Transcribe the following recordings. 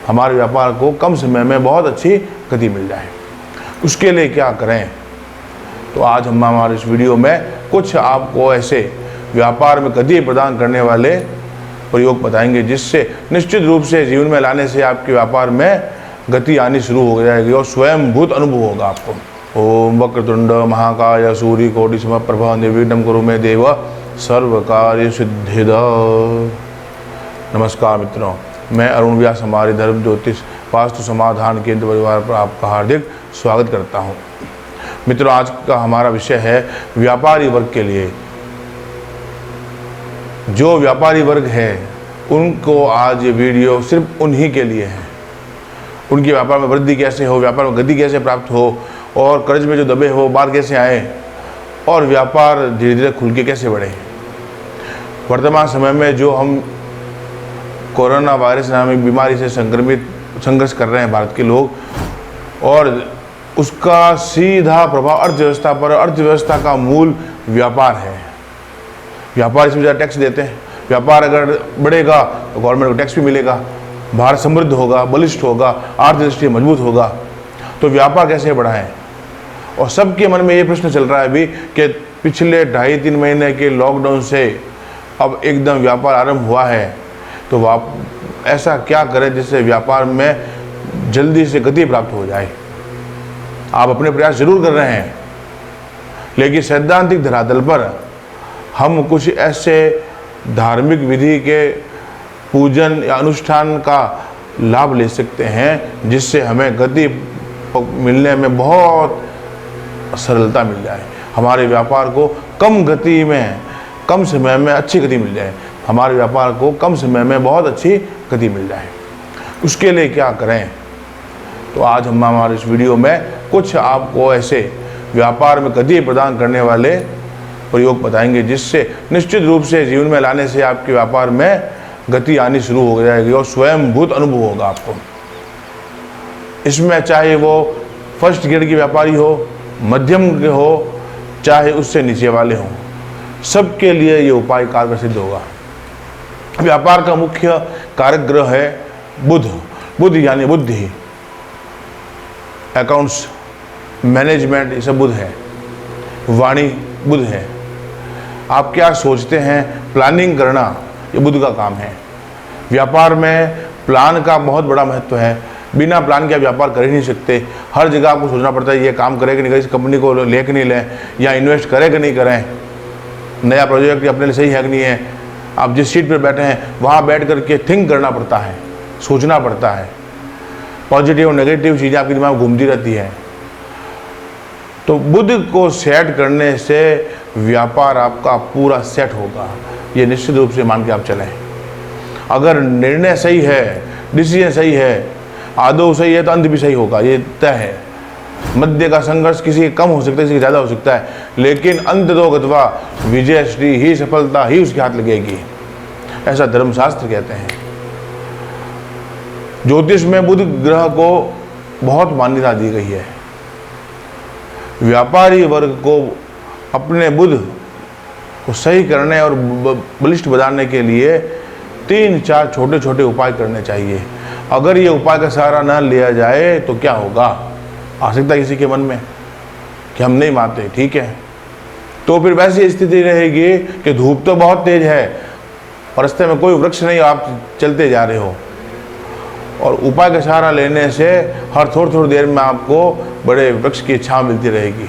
हमारे व्यापार को कम समय में बहुत अच्छी गति मिल जाए। उसके लिए क्या करें, तो आज हम हमारे इस वीडियो में कुछ आपको ऐसे व्यापार में गति प्रदान करने वाले प्रयोग बताएंगे जिससे निश्चित रूप से जीवन में लाने से आपके व्यापार में गति आनी शुरू हो जाएगी और स्वयंभूत अनुभव होगा आपको। ओम वक्रतुंड महाकाय सूर्यकोटि समप्रभ निर्विघ्नं कुरु मे देव सर्व कार्य सिद्धिद। नमस्कार मित्रों, मैं अरुण व्यास हमारे धर्म ज्योतिष वास्तु समाधान केंद्र परिवार पर आपका हार्दिक स्वागत करता हूं। मित्रों, आज का हमारा विषय है व्यापारी वर्ग के लिए। जो व्यापारी वर्ग है उनको आज ये वीडियो सिर्फ उन्हीं के लिए है। उनके व्यापार में वृद्धि कैसे हो, व्यापार में गति कैसे प्राप्त हो और कर्ज में जो दबे हो बाहर कैसे आए और व्यापार धीरे धीरे खुल के कैसे बढ़े। वर्तमान समय में जो हम कोरोना वायरस नामक बीमारी से संघर्ष कर रहे हैं भारत के लोग, और उसका सीधा प्रभाव अर्थव्यवस्था पर, अर्थव्यवस्था का मूल व्यापार है। व्यापार इसमें ज़्यादा टैक्स देते हैं। व्यापार अगर बढ़ेगा तो गवर्नमेंट को टैक्स भी मिलेगा, भारत समृद्ध होगा, बलिष्ठ होगा, आर्थिक दृष्टि मजबूत होगा। तो व्यापार कैसे बढ़ाएं? और सबके मन में ये प्रश्न चल रहा है अभी कि पिछले 2.5-3 महीने के लॉकडाउन से अब एकदम व्यापार आरंभ हुआ है, तो ऐसा क्या करें जिससे व्यापार में जल्दी से गति प्राप्त हो जाए। आप अपने प्रयास जरूर कर रहे हैं, लेकिन सैद्धांतिक धरातल पर हम कुछ ऐसे धार्मिक विधि के पूजन या अनुष्ठान का लाभ ले सकते हैं जिससे हमें गति मिलने में बहुत सरलता मिल जाए, हमारे व्यापार को कम गति में, कम समय में अच्छी गति मिल जाए, हमारे व्यापार को कम समय में बहुत अच्छी गति मिल जाए। उसके लिए क्या करें, तो आज हम हमारे इस वीडियो में कुछ आपको ऐसे व्यापार में गति प्रदान करने वाले प्रयोग बताएंगे जिससे निश्चित रूप से जीवन में लाने से आपके व्यापार में गति आनी शुरू हो जाएगी और स्वयंभूत अनुभव होगा आपको। इसमें चाहे वो फर्स्ट ग्रेड के व्यापारी हो, मध्यम के हो, चाहे उससे नीचे वाले हों, सबके लिए ये उपाय कारगर सिद्ध होगा। व्यापार का मुख्य कारक ग्रह है बुध। बुध यानी बुद्धि, अकाउंट्स, मैनेजमेंट, ये सब बुध है। वाणी बुध है। आप क्या सोचते हैं, प्लानिंग करना, ये बुध का काम है। व्यापार में प्लान का बहुत बड़ा महत्व है। बिना प्लान के आप व्यापार कर ही नहीं सकते। हर जगह आपको सोचना पड़ता है ये काम करें कि नहीं करें, इस कंपनी को ले कि नहीं लें, या इन्वेस्ट करें कि नहीं करें, नया प्रोजेक्ट अपने लिए सही है कि नहीं है। आप जिस सीट पर बैठे हैं वहाँ बैठ करके थिंक करना पड़ता है, सोचना पड़ता है। पॉजिटिव और नेगेटिव चीज़ें आपके दिमाग में घूमती रहती है। तो बुध को सेट करने से व्यापार आपका पूरा सेट होगा, ये निश्चित रूप से मान के आप चलें। अगर निर्णय सही है, डिसीजन सही है, आदौ सही है, तो अंत भी सही होगा, ये तय है। मध्य का संघर्ष किसी के कम हो सकता है, किसी के ज़्यादा हो सकता है, लेकिन अंत तो गत्वा विजय श्री ही, सफलता ही उसके हाथ लगेगी, ऐसा धर्मशास्त्र कहते हैं। ज्योतिष में बुध ग्रह को बहुत मान्यता दी गई है। व्यापारी वर्ग को अपने बुध को सही करने और बलिष्ठ बनाने के लिए 3-4 छोटे छोटे उपाय करने चाहिए। अगर ये उपाय का सहारा न लिया जाए तो क्या होगा, आ सकता है किसी के मन में कि हम नहीं मानते, ठीक है, तो फिर वैसी स्थिति रहेगी कि धूप तो बहुत तेज है और रास्ते में कोई वृक्ष नहीं, आप चलते जा रहे हो, और उपाय का सहारा लेने से हर थोड़ी देर में आपको बड़े वृक्ष की छांव मिलती रहेगी।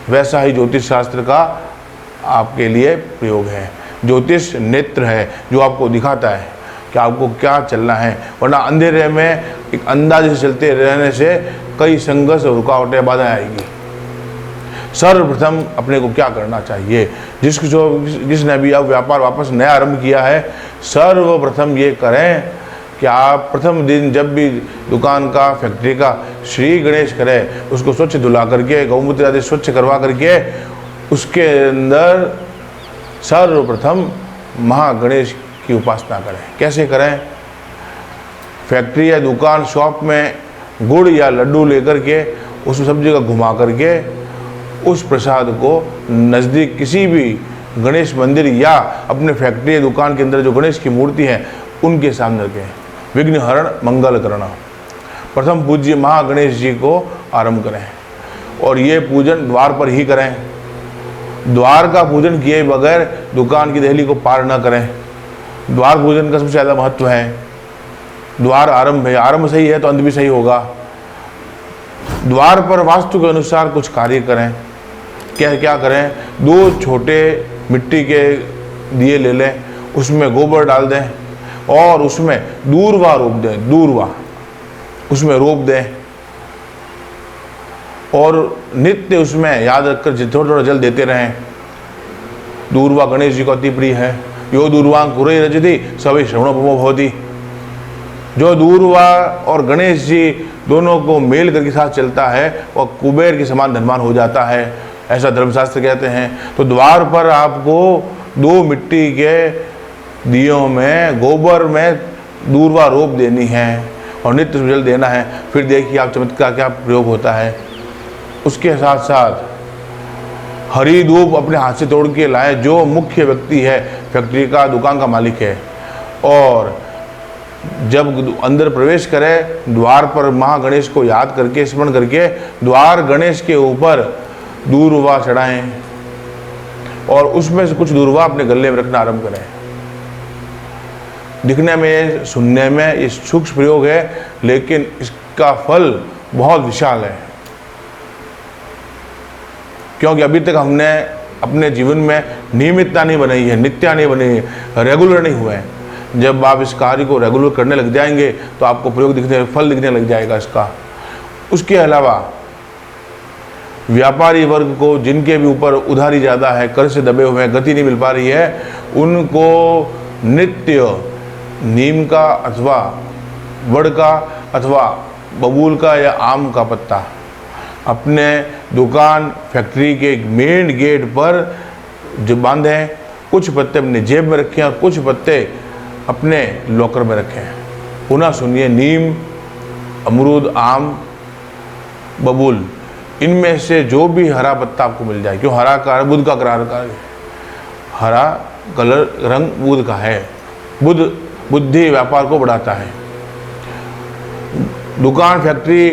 वैसा ही ज्योतिष शास्त्र का आपके लिए प्रयोग है। ज्योतिष नेत्र है जो आपको दिखाता है कि आपको क्या चलना है, वरना अंधेरे में एक अंदाजे से चलते रहने से कई संघर्ष और रुकावटें, बाधा आएगी। सर्वप्रथम अपने को क्या करना चाहिए, जिसने भी अब व्यापार वापस नया आरंभ किया है, सर्वप्रथम ये करें कि आप प्रथम दिन जब भी दुकान का, फैक्ट्री का श्री गणेश करें, उसको स्वच्छ धुला करके, गौमूत्र आदि स्वच्छ करवा करके उसके अंदर सर्वप्रथम महागणेश की उपासना करें। कैसे करें? फैक्ट्री या दुकान, शॉप में गुड़ या लड्डू लेकर के उस सब जगह घुमा करके उस प्रसाद को नज़दीक किसी भी गणेश मंदिर या अपने फैक्ट्री या दुकान के अंदर जो गणेश की मूर्ति है उनके सामने रखें। विघ्न हरण मंगल करना। प्रथम पूज्य महागणेश जी को आरंभ करें और ये पूजन द्वार पर ही करें। द्वार का पूजन किए बगैर दुकान की देहली को पार न करें। द्वार पूजन का सबसे ज़्यादा महत्व है। द्वार आरंभ है, आरंभ सही है तो अंत भी सही होगा। द्वार पर वास्तु के अनुसार कुछ कार्य करें। क्या क्या करें? 2 छोटे मिट्टी के दिए ले लें, उसमें गोबर डाल दें और उसमें दूर्वा रोप दें। दूर्वा उसमें रोप दें और नित्य उसमें याद रखकर थोड़ा थोड़ा जल देते रहें। दूर्वा गणेश जी को अति प्रिय है। यो दूर्वा कुरे रजती सभी श्रवणोपमो भवति। जो दूर्वा और गणेश जी दोनों को मेल करके साथ चलता है वह कुबेर के समान धनवान हो जाता है, ऐसा धर्मशास्त्र कहते हैं। तो द्वार पर आपको 2 मिट्टी के दियों में गोबर में दूर्वा रोप देनी है और नित्य जल देना है। फिर देखिए आप चमत्कार क्या प्रयोग होता है। उसके साथ साथ हरी धूप अपने हाथ से तोड़ के लाए। जो मुख्य व्यक्ति है, फैक्ट्री का, दुकान का मालिक है, और जब अंदर प्रवेश करे द्वार पर महागणेश को याद करके स्मरण करके द्वार गणेश के ऊपर दूर्वा चढ़ाएं और उसमें से कुछ दूर्वा अपने गले में रखना आरंभ करें। दिखने में, सुनने में ये सूक्ष्म प्रयोग है, लेकिन इसका फल बहुत विशाल है। क्योंकि अभी तक हमने अपने जीवन में नियमितता नहीं बनाई है, नित्या नहीं बनी है, रेगुलर नहीं हुए हैं। जब आप इस कार्य को रेगुलर करने लग जाएंगे तो आपको प्रयोग दिखने, फल दिखने लग जाएगा इसका। उसके अलावा व्यापारी वर्ग को, जिनके भी ऊपर उधारी ज़्यादा है, कर्ज से दबे हुए हैं, गति नहीं मिल पा रही है, उनको नित्य नीम का अथवा वड़ का अथवा बबूल का या आम का पत्ता अपने दुकान फैक्ट्री के मेन गेट पर जो बांधें। कुछ पत्ते अपने जेब में रखें और कुछ पत्ते अपने लॉकर में रखें। पुनः सुनिए, नीम, अमरूद, आम, बबूल, इनमें से जो भी हरा पत्ता आपको मिल जाए, क्यों हरा का बुध का करार का हरा कलर रंग बुध का है। बुध बुद्धि व्यापार को बढ़ाता है। दुकान फैक्ट्री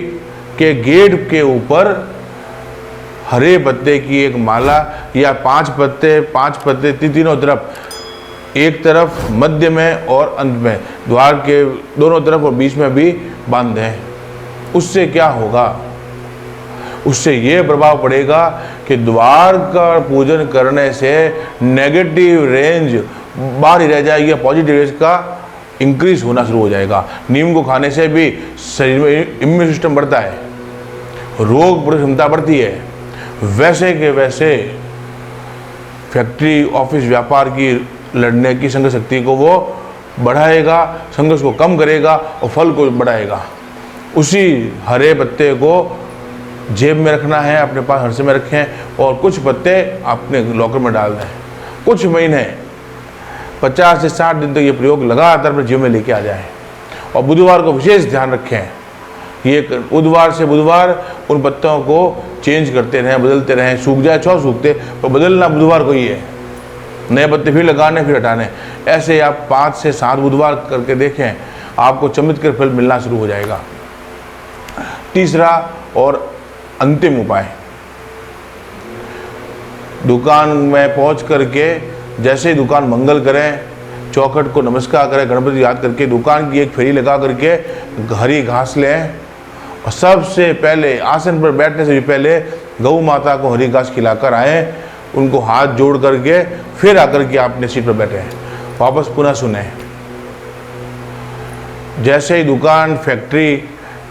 के गेट के ऊपर हरे पत्ते की एक माला या 5 पत्ते तीनों तरफ, एक तरफ, मध्य में और अंत में, द्वार के दोनों तरफ और बीच में भी बांध दें। उससे क्या होगा? उससे ये प्रभाव पड़ेगा कि द्वार का पूजन करने से नेगेटिव रेंज बाहर ही रह जाएगी, पॉजिटिव रेंज का इंक्रीज होना शुरू हो जाएगा। नीम को खाने से भी शरीर में इम्यून सिस्टम बढ़ता है, रोग प्रतिरोधक क्षमता बढ़ती है। वैसे के वैसे फैक्ट्री, ऑफिस, व्यापार की लड़ने की संघर्ष शक्ति को वो बढ़ाएगा, संघर्ष को कम करेगा और फल को बढ़ाएगा। उसी हरे पत्ते को जेब में रखना है, अपने पास हर्ष में रखें और कुछ पत्ते अपने लॉकर में डाल दें। कुछ महीने 50 से 60 दिन तक ये प्रयोग लगातार अपने जीवन में लेके आ जाए। और बुधवार को विशेष ध्यान रखें, ये बुधवार से बुधवार उन पत्तों को चेंज करते रहें, बदलते रहें। सूख जाए 6 सूखते, तो बदलना बुधवार को ही है। नए पत्ते फिर लगाने, फिर हटाने। ऐसे आप 5 से 7 बुधवार करके देखें, आपको चमत्कार फल मिलना शुरू हो जाएगा। तीसरा और अंतिम उपाय, दुकान में पहुंच करके जैसे ही दुकान मंगल करें, चौखट को नमस्कार करें, गणपति याद करके दुकान की एक फेरी लगा करके हरी घास लें और सबसे पहले आसन पर बैठने से भी पहले गौ माता को हरी घास खिलाकर आएँ, उनको हाथ जोड़ करके फिर आकर के आपने सीट पर बैठे। वापस पुनः सुने, जैसे ही दुकान फैक्ट्री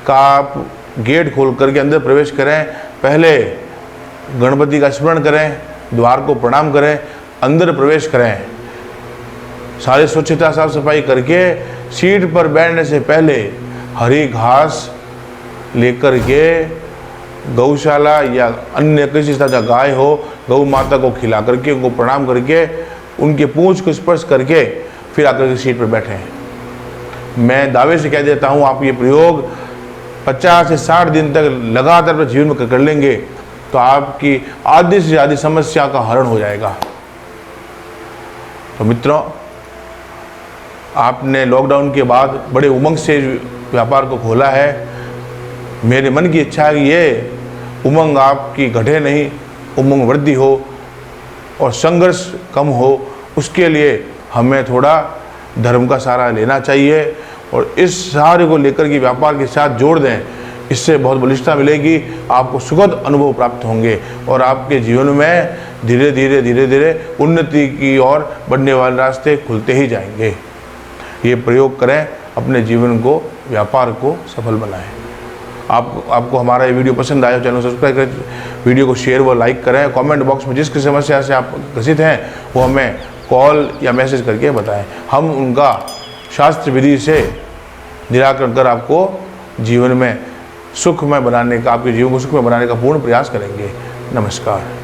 का आप गेट खोल करके अंदर प्रवेश करें, पहले गणपति का स्मरण करें, द्वार को प्रणाम करें, अंदर प्रवेश करें। सारी स्वच्छता साफ सफाई करके सीट पर बैठने से पहले हरी घास लेकर के गौशाला या अन्य किसी तरह का गाय हो, गौ माता को खिला करके उनको प्रणाम करके उनके पूंछ को स्पर्श करके फिर आकर के सीट पर बैठें। मैं दावे से कह देता हूँ, आप ये प्रयोग 50 से 60 दिन तक लगातार अपने जीवन में कर लेंगे तो आपकी आधी से ज़्यादा समस्या का हरण हो जाएगा। तो मित्रों, आपने लॉकडाउन के बाद बड़े उमंग से व्यापार को खोला है। मेरे मन की इच्छा है कि ये उमंग आपकी घटे नहीं, उमंग वृद्धि हो और संघर्ष कम हो। उसके लिए हमें थोड़ा धर्म का सहारा लेना चाहिए और इस सहारे को लेकर के व्यापार के साथ जोड़ दें। इससे बहुत बलिष्ठता मिलेगी, आपको सुखद अनुभव प्राप्त होंगे और आपके जीवन में धीरे धीरे उन्नति की ओर बढ़ने वाले रास्ते खुलते ही जाएंगे। ये प्रयोग करें, अपने जीवन को, व्यापार को सफल बनाएं। आपको हमारा ये वीडियो पसंद आया, चैनल सब्सक्राइब करें, वीडियो को शेयर व लाइक करें। कमेंट बॉक्स में जिस किसी समस्या से आप ग्रसित हैं वो हमें कॉल या मैसेज करके बताएं। हम उनका शास्त्र विधि से निराकरण कर आपको जीवन में सुखमय बनाने का, आपके जीवन को सुखमय बनाने का पूर्ण प्रयास करेंगे। नमस्कार।